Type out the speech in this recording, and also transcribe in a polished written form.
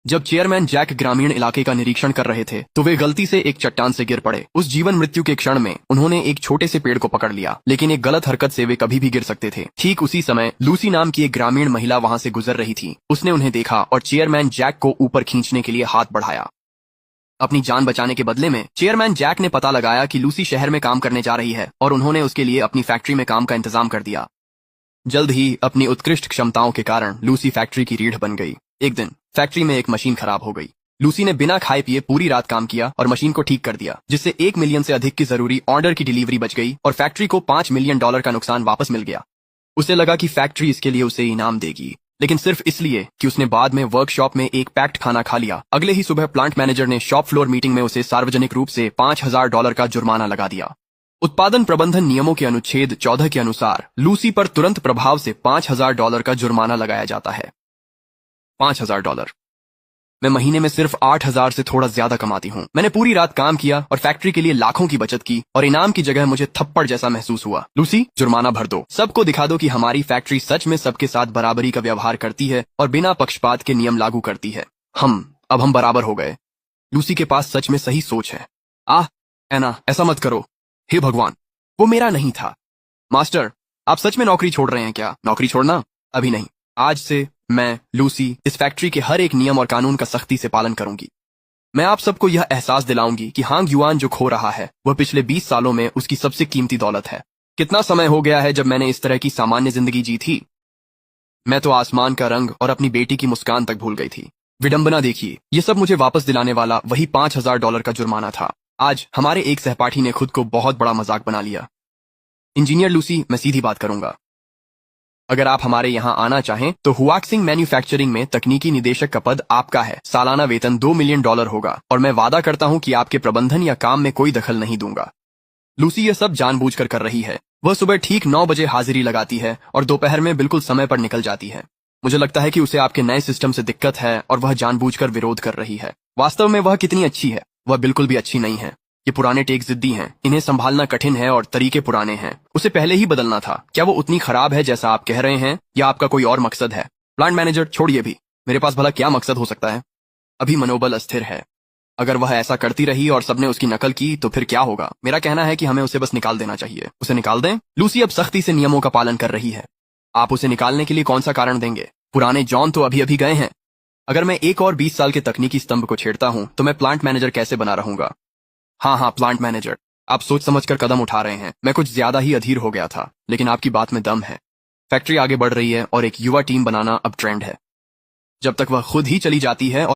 जब chairman Jack ग्रामीण इलाके का निरीक्षण कर रहे थे तो वे गलती से एक चट्टान से गिर पड़े। उस जीवन मृत्यु के क्षण में उन्होंने एक छोटे से पेड़ को पकड़ लिया, लेकिन एक गलत हरकत से वे कभी भी गिर सकते थे। ठीक उसी समय लूसी नाम की एक ग्रामीण महिला वहां से गुजर रही थी। उसने उन्हें देखा और चेयरमैन जैक को ऊपर खींचने के लिए हाथ बढ़ाया। अपनी जान बचाने के बदले में चेयरमैन जैक ने पता लगाया कि लूसी शहर में काम करने जा रही है और उन्होंने उसके लिए अपनी फैक्ट्री में काम का इंतजाम कर दिया। जल्द ही अपनी उत्कृष्ट क्षमताओं के कारण लूसी फैक्ट्री की रीढ़ बन गई। एक दिन फैक्ट्री में एक मशीन खराब हो गई। लूसी ने बिना खाए पिए पूरी रात काम किया और मशीन को ठीक कर दिया, जिससे 1 मिलियन से अधिक की जरूरी ऑर्डर की डिलीवरी बच गई और फैक्ट्री को $5 मिलियन का नुकसान वापस मिल गया। उसे लगा कि फैक्ट्री इसके लिए उसे इनाम देगी, लेकिन सिर्फ इसलिए कि उसने बाद में वर्कशॉप में एक पैक्ड खाना खा लिया। अगले ही सुबह प्लांट मैनेजर ने शॉप फ्लोर मीटिंग में उसे सार्वजनिक रूप से $5,000 का जुर्माना लगा दिया। उत्पादन प्रबंधन नियमों के अनुच्छेद 14 के अनुसार लूसी पर तुरंत प्रभाव से $5,000 का जुर्माना लगाया जाता है। $5,000। मैं महीने में सिर्फ 8,000 से थोड़ा ज्यादा कमाती हूँ। मैंने पूरी रात काम किया और फैक्ट्री के लिए लाखों की बचत की और इनाम की जगह मुझे थप्पड़ जैसा महसूस हुआ। लूसी, जुर्माना भर दो। सबको दिखा दो कि हमारी फैक्ट्री सच में सबके साथ बराबरी का व्यवहार करती है और बिना पक्षपात के नियम लागू करती है। अब हम बराबर हो गए। लूसी के पास सच में सही सोच है। एना, ऐसा मत करो। हे भगवान, वो मेरा नहीं था। मास्टर, आप सच में नौकरी छोड़ रहे हैं क्या? नौकरी छोड़ना? अभी नहीं। आज से मैं, लूसी, इस फैक्ट्री के हर एक नियम और कानून का सख्ती से पालन करूंगी। मैं आप सबको यह एहसास दिलाऊंगी कि हांग युआन जो खो रहा है वह पिछले 20 सालों में उसकी सबसे कीमती दौलत है। कितना समय हो गया है जब मैंने इस तरह की सामान्य जिंदगी जी थी। मैं तो आसमान का रंग और अपनी बेटी की मुस्कान तक भूल गई थी। विडंबना देखिए, ये सब मुझे वापस दिलाने वाला वही $5,000 का जुर्माना था। आज हमारे एक सहपाठी ने खुद को बहुत बड़ा मजाक बना लिया। इंजीनियर लूसी, मैं सीधी बात करूंगा। अगर आप हमारे यहाँ आना चाहें तो हुआक्सिंग मैन्युफैक्चरिंग में तकनीकी निदेशक का पद आपका है। सालाना वेतन $2 मिलियन होगा और मैं वादा करता हूँ कि आपके प्रबंधन या काम में कोई दखल नहीं दूंगा। लूसी ये सब जानबूझकर कर रही है। वह सुबह ठीक 9 बजे हाजिरी लगाती है और दोपहर में बिल्कुल समय पर निकल जाती है। मुझे लगता है कि उसे आपके नए सिस्टम से दिक्कत है और वह जानबूझकर विरोध कर रही है। वास्तव में वह कितनी अच्छी है? वह बिल्कुल भी अच्छी नहीं है। ये पुराने टेक जिद्दी हैं, इन्हें संभालना कठिन है और तरीके पुराने हैं। उसे पहले ही बदलना था। क्या वो उतनी खराब है जैसा आप कह रहे हैं, या आपका कोई और मकसद है? प्लांट मैनेजर, छोड़िए भी। मेरे पास भला क्या मकसद हो सकता है? अभी मनोबल अस्थिर है। अगर वह ऐसा करती रही और सबने उसकी नकल की तो फिर क्या होगा? मेरा कहना है कि हमें उसे बस निकाल देना चाहिए। उसे निकाल दें? लूसी अब सख्ती से नियमों का पालन कर रही है। आप उसे निकालने के लिए कौन सा कारण देंगे? पुराने जॉन तो अभी अभी गए हैं। अगर मैं एक और 20 साल के तकनीकी स्तंभ को छेड़ता हूं तो मैं प्लांट मैनेजर कैसे बना रहूंगा? हाँ, प्लांट मैनेजर, आप सोच समझकर कदम उठा रहे हैं। मैं कुछ ज्यादा ही अधीर हो गया था, लेकिन आपकी बात में दम है। फैक्ट्री आगे बढ़ रही है और एक युवा टीम बनाना अब ट्रेंड है। जब तक वह खुद ही चली जाती है और